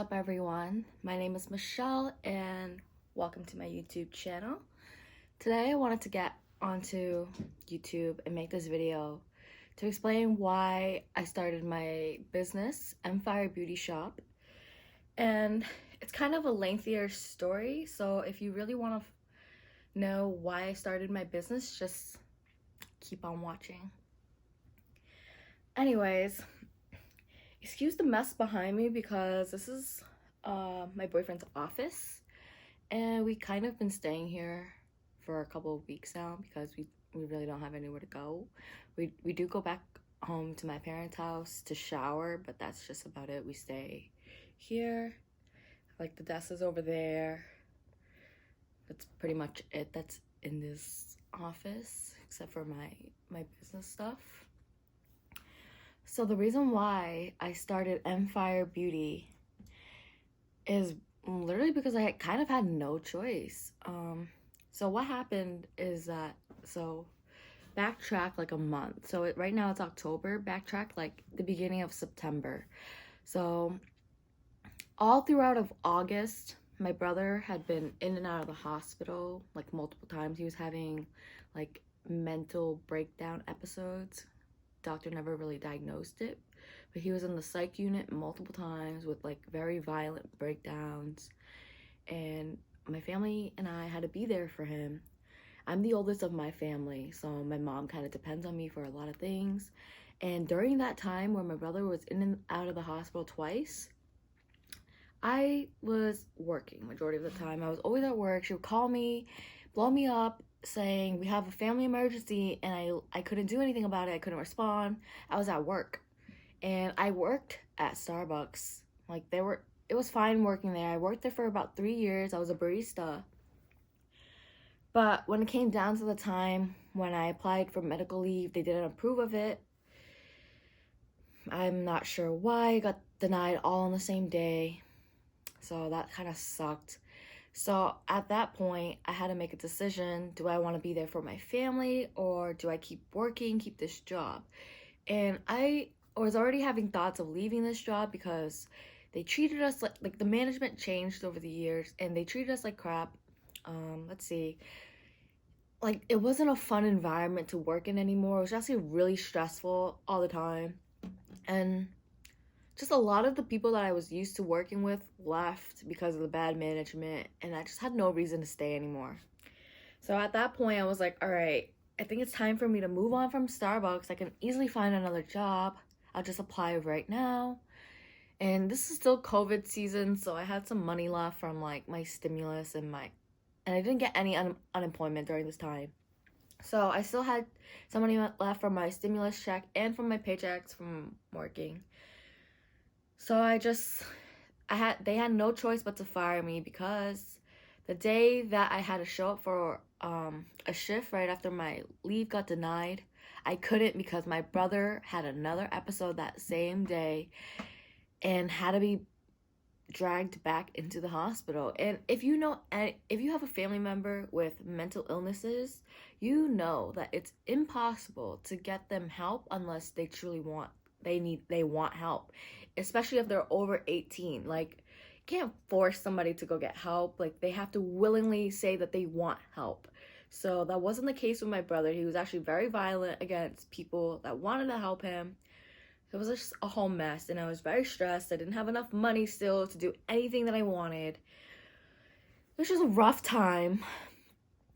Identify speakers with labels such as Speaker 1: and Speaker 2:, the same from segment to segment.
Speaker 1: What's up everyone? My name is Michelle and welcome to my YouTube channel. Today I wanted to get onto YouTube and make this video to explain why I started my business, Empire Beauty Shop. And it's kind of a lengthier story, so if you really want to know why I started my business, just keep on watching. Anyways, excuse the mess behind me because this is my boyfriend's office, and we kind of been staying here for a couple of weeks now because we really don't have anywhere to go. We do go back home to my parents' house to shower, but that's just about it. We stay here. Like, the desk is over there. That's pretty much it that's in this office, except for my business stuff. So the reason why I started Empire Beauty is literally because I kind of had no choice. So what happened is that, backtrack like a month. So right now it's October, backtrack like the beginning of September. So all throughout of August, my brother had been in and out of the hospital like multiple times. He was having like mental breakdown episodes. Doctor never really diagnosed it, but he was in the psych unit multiple times with like very violent breakdowns, and my family and I had to be there for him. I'm the oldest of my family, so my mom kind of depends on me for a lot of things. And during that time where my brother was in and out of the hospital twice, I was working majority of the time. I was always at work. She would call me, blow me up, saying we have a family emergency, and I couldn't do anything about it. I couldn't respond. I was at work, and I worked at Starbucks. Like, it was fine working there. I worked there for about 3 years. I was a barista. But when it came down to the time when I applied for medical leave, they didn't approve of it. I'm not sure why. I got denied all on the same day. So that kind of sucked. So at that point, I had to make a decision. Do I want to be there for my family, or do I keep working, keep this job? And I was already having thoughts of leaving this job because they treated us like the management changed over the years, and they treated us like crap. Let's see. Like, it wasn't a fun environment to work in anymore. It was actually really stressful all the time. And just a lot of the people that I was used to working with left because of the bad management, and I just had no reason to stay anymore. So at that point, I was like, all right, I think it's time for me to move on from Starbucks. I can easily find another job. I'll just apply right now. And this is still COVID season, so I had some money left from like my stimulus and I didn't get any unemployment during this time. So I still had some money left from my stimulus check and from my paychecks from working. So they had no choice but to fire me because the day that I had to show up for a shift right after my leave got denied, I couldn't because my brother had another episode that same day and had to be dragged back into the hospital. And if you have a family member with mental illnesses, you know that it's impossible to get them help unless they truly want help, especially if they're over 18. Like, you can't force somebody to go get help. Like, they have to willingly say that they want help. So that wasn't the case with my brother. He was actually very violent against people that wanted to help him. It was just a whole mess, and I was very stressed. I didn't have enough money still to do anything that I wanted. It was just a rough time.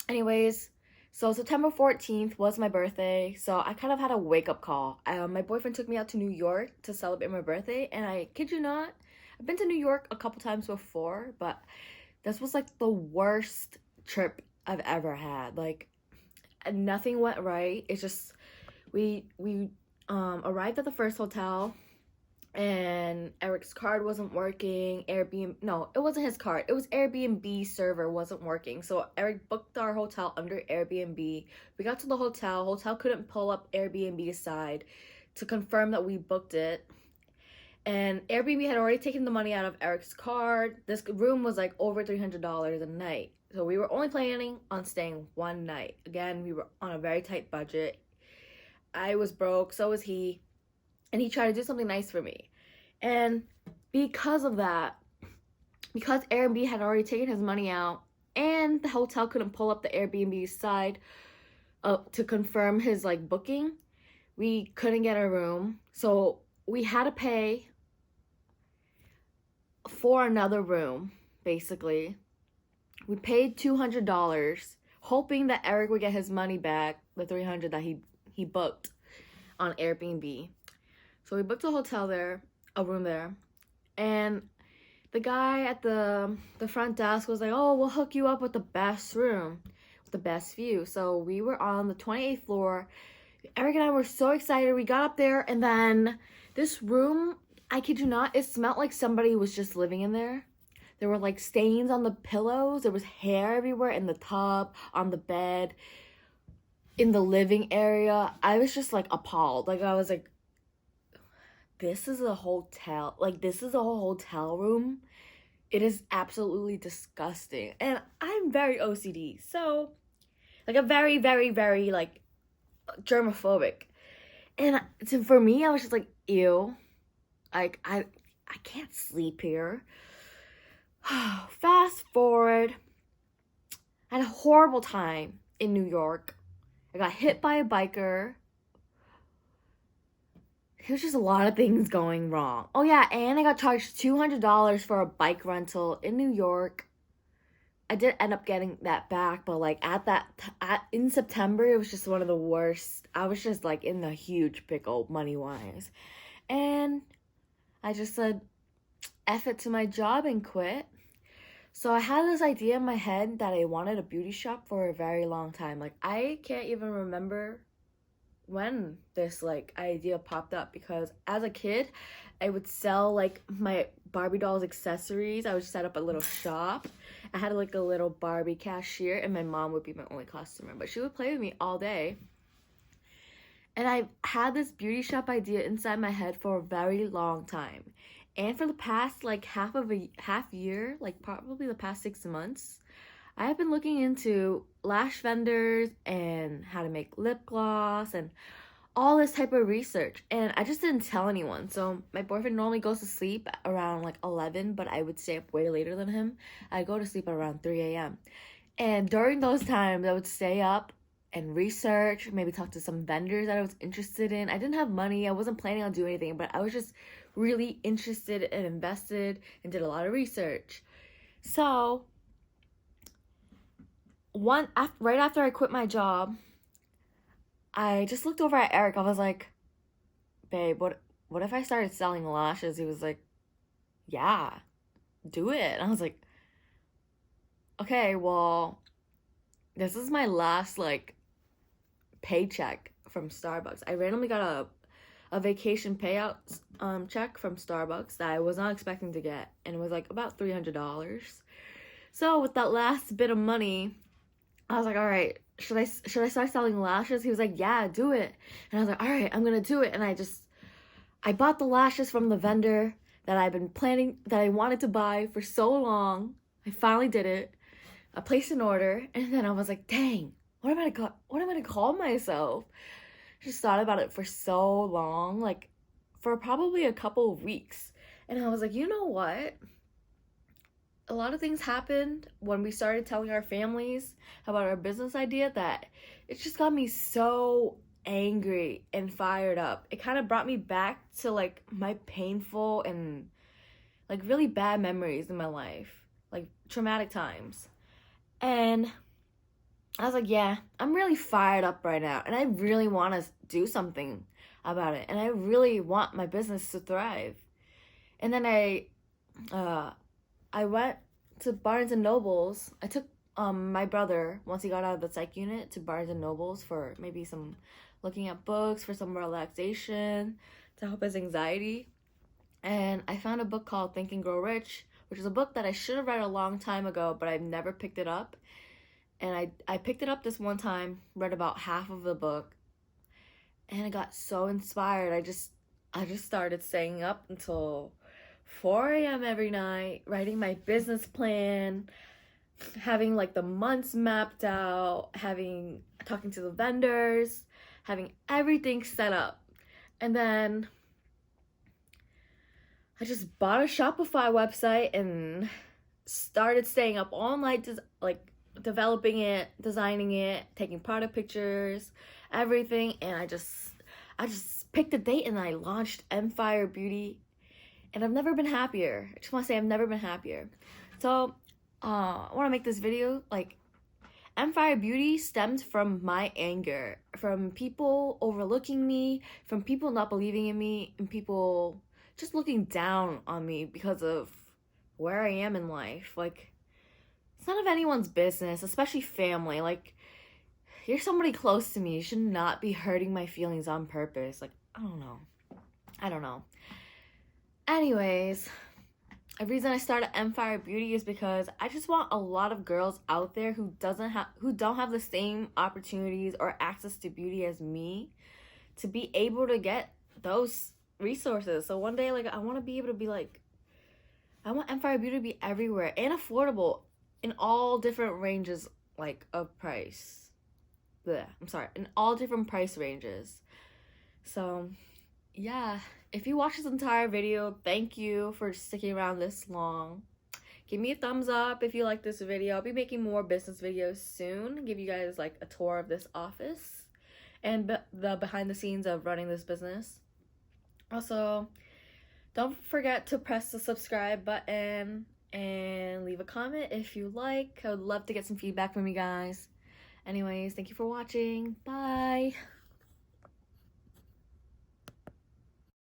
Speaker 1: Anyways, so September 14th was my birthday, so I kind of had a wake-up call. My boyfriend took me out to New York to celebrate my birthday, and I kid you not, I've been to New York a couple times before, but this was like the worst trip I've ever had. Like, nothing went right. It's just, we arrived at the first hotel, and Eric's card wasn't working. No, it wasn't his card. It was Airbnb server wasn't working. So Eric booked our hotel under Airbnb. We got to the hotel. Hotel couldn't pull up Airbnb's side to confirm that we booked it. And Airbnb had already taken the money out of Eric's card. This room was like over $300 a night. So we were only planning on staying one night. Again, we were on a very tight budget. I was broke, so was he. And he tried to do something nice for me. And because of that, because Airbnb had already taken his money out and the hotel couldn't pull up the Airbnb side to confirm his like booking, we couldn't get a room. So we had to pay for another room, basically. We paid $200, hoping that Eric would get his money back, the $300 that he booked on Airbnb. So we booked a hotel there, a room there, and the guy at the front desk was like, "Oh, we'll hook you up with the best room, with the best view." So we were on the 28th floor. Eric and I were so excited. We got up there, and then this room, I kid you not, it smelled like somebody was just living in there. There were like stains on the pillows. There was hair everywhere in the tub, on the bed, in the living area. I was just like appalled. Like I was like, this is a hotel. Like this is a whole hotel room. It is absolutely disgusting. And I'm very OCD. So like a very, very, very like germophobic. And so for me, I was just like, ew. Like I can't sleep here. Fast forward, I had a horrible time in New York. I got hit by a biker. There was just a lot of things going wrong. Oh yeah, and I got charged $200 for a bike rental in New York. I did end up getting that back, but like in September, it was just one of the worst. I was just like in the huge pickle money-wise. And I just said F it to my job and quit. So I had this idea in my head that I wanted a beauty shop for a very long time. Like I can't even remember when this like idea popped up, because as a kid I would sell like my Barbie dolls accessories. I would set up a little shop. I had like a little Barbie cashier, and my mom would be my only customer, but she would play with me all day. And I had this beauty shop idea inside my head for a very long time. And for the past like half year, like probably the past 6 months, I have been looking into lash vendors and how to make lip gloss and all this type of research. And I just didn't tell anyone. So my boyfriend normally goes to sleep around like 11, but I would stay up way later than him. I go to sleep around 3 a.m. And during those times, I would stay up and research, maybe talk to some vendors that I was interested in. I didn't have money. I wasn't planning on doing anything, but I was just really interested and invested and did a lot of research. So right after I quit my job, I just looked over at Eric. I was like, babe, what if I started selling lashes? He was like, yeah, do it. And I was like, okay, well, this is my last like paycheck from Starbucks. I randomly got a vacation payout check from Starbucks that I was not expecting to get, and it was like about $300. So with that last bit of money, I was like, all right, should I start selling lashes? He was like, yeah, do it. And I was like, all right, I'm gonna do it. And I bought the lashes from the vendor that I've been planning, that I wanted to buy for so long. I finally did it. I placed an order, and then I was like, dang, what am I gonna call myself? Just thought about it for so long, like for probably a couple of weeks. And I was like, you know what? A lot of things happened when we started telling our families about our business idea that it just got me so angry and fired up. It kind of brought me back to like my painful and like really bad memories in my life, like traumatic times. And I was like, yeah, I'm really fired up right now, and I really want to do something about it, and I really want my business to thrive. And then I went to Barnes and Nobles. I took my brother, once he got out of the psych unit, to Barnes and Nobles for maybe some looking at books, for some relaxation, to help his anxiety. And I found a book called Think and Grow Rich, which is a book that I should have read a long time ago, but I've never picked it up. And I picked it up this one time, read about half of the book, and I got so inspired. I just started staying up until 4 a.m. every night, writing my business plan, having like the months mapped out, talking to the vendors, having everything set up. And then I just bought a Shopify website, and started staying up all night, like developing it, designing it, taking product pictures, everything. And I just picked a date and I launched Empire Beauty, and I've never been happier. I just want to say I've never been happier. So I want to make this video. Like, Empire Beauty stemmed from my anger, from people overlooking me, from people not believing in me, and people just looking down on me because of where I am in life. Like, it's none of anyone's business, especially family. Like, you're somebody close to me. You should not be hurting my feelings on purpose. Like, I don't know. I don't know. Anyways, the reason I started Empire Beauty is because I just want a lot of girls out there who don't have the same opportunities or access to beauty as me to be able to get those resources. So one day, like, I want to be able to be like, I want Empire Beauty to be everywhere and affordable in all different ranges, like, of price. In all different price ranges. So yeah, if you watch this entire video, thank you for sticking around this long. Give me a thumbs up if you like this video. I'll be making more business videos soon. Give you guys like a tour of this office and the behind the scenes of running this business. Also, don't forget to press the subscribe button and leave a comment if you like. I would love to get some feedback from you guys. Anyways, thank you for watching. Bye.